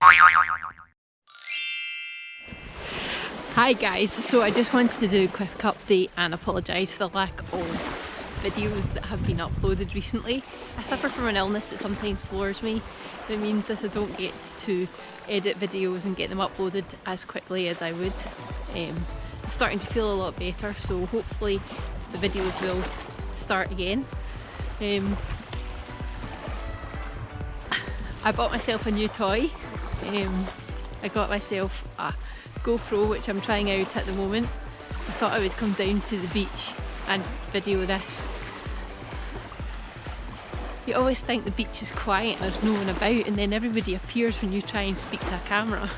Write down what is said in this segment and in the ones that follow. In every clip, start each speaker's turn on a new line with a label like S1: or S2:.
S1: Hi guys, so I just wanted to do a quick update and apologise for the lack of videos that have been uploaded recently. I suffer from an illness that sometimes floors me, and it means that I don't get to edit videos and get them uploaded as quickly as I would. I'm starting to feel a lot better, so hopefully the videos will start again. I bought myself a new toy. I got myself a GoPro, which I'm trying out at the moment. I thought I would come down to the beach and video this. You always think the beach is quiet and there's no one about, and then everybody appears when you try and speak to a camera.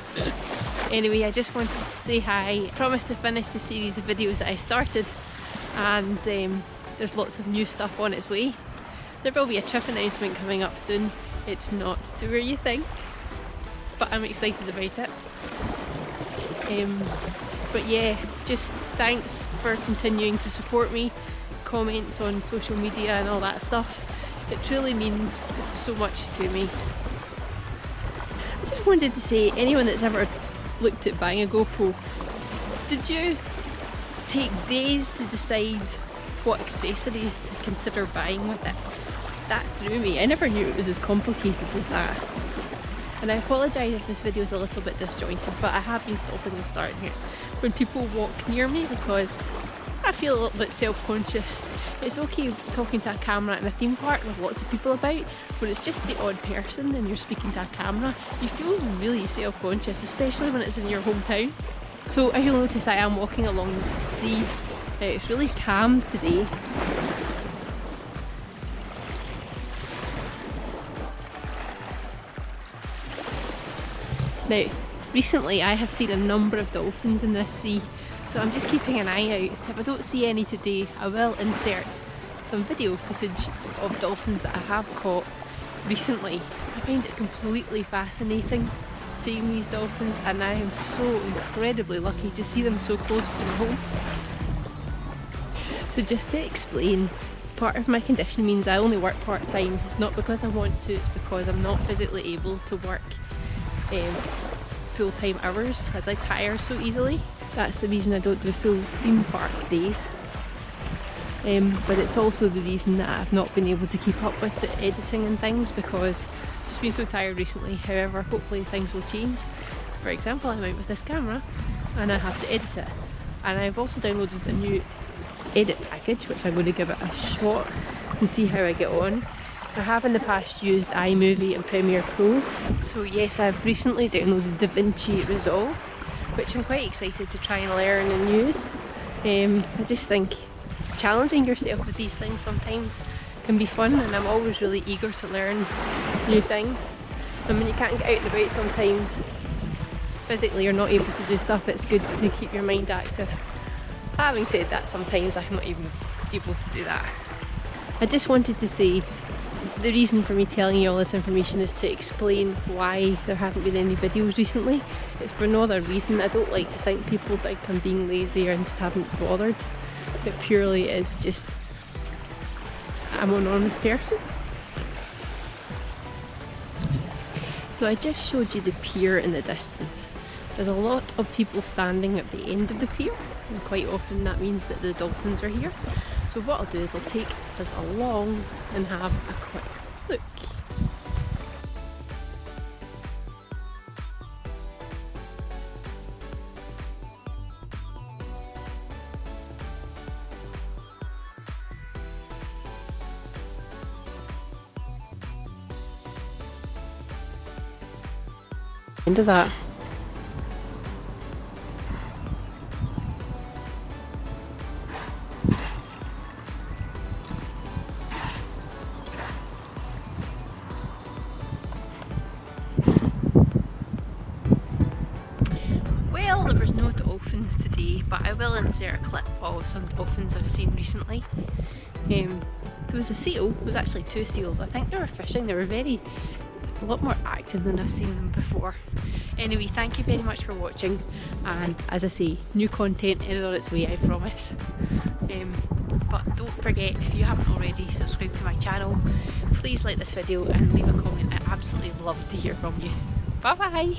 S1: Anyway, I just wanted to say hi. I promised to finish the series of videos that I started, and there's lots of new stuff on its way. There will be a trip announcement coming up soon. It's not to where you think, but I'm excited about it. But yeah, just thanks for continuing to support me, comments on social media and all that stuff. It truly means so much to me. I just wanted to say, anyone that's ever looked at buying a GoPro, did you take days to decide what accessories to consider buying with it? That threw me. I never knew it was as complicated as that. And I apologise if this video is a little bit disjointed, but I have been stopping and starting it when people walk near me because I feel a little bit self-conscious. It's okay talking to a camera in a theme park with lots of people about, but it's just the odd person and you're speaking to a camera. You feel really self-conscious, especially when it's in your hometown. So as you'll notice, I am walking along the sea. It's really calm today. Now, recently I have seen a number of dolphins in this sea, so I'm just keeping an eye out. If I don't see any today, I will insert some video footage of dolphins that I have caught recently. I find it completely fascinating seeing these dolphins, and I am so incredibly lucky to see them so close to my home. So just to explain, part of my condition means I only work part-time. It's not because I want to, it's because I'm not physically able to work full-time hours as I tire so easily. That's the reason I don't do full theme park days. But it's also the reason that I've not been able to keep up with the editing and things because I've just been so tired recently. However, hopefully things will change. For example, I'm out with this camera and I have to edit it. And I've also downloaded a new edit package which I'm going to give it a shot and see how I get on. I have in the past used iMovie and Premiere Pro, so yes, I've recently downloaded DaVinci Resolve, which I'm quite excited to try and learn and use. I just think challenging yourself with these things sometimes can be fun, and I'm always really eager to learn new things. And when you can't get out and about sometimes, physically you're not able to do stuff, it's good to keep your mind active. Having said that, sometimes I'm not even able to do that. I just wanted to say, the reason for me telling you all this information is to explain why there haven't been any videos recently. It's for no other reason. I don't like to think people think I'm being lazy and just haven't bothered. It purely is just I'm an honest person. So I just showed you the pier in the distance. There's a lot of people standing at the end of the pier, and quite often that means that the dolphins are here. So what I'll do is I'll take us along and have a quick look. Into that. Well, there was no dolphins today, but I will insert a clip of some dolphins I've seen recently. There was a seal, there was actually two seals. I think they were fishing, they were a lot more active than I've seen them before. Anyway, thank you very much for watching, and as I say, new content is on its way, I promise. But don't forget, if you haven't already, subscribe to my channel. Please like this video and leave a comment. I absolutely love to hear from you. Bye bye.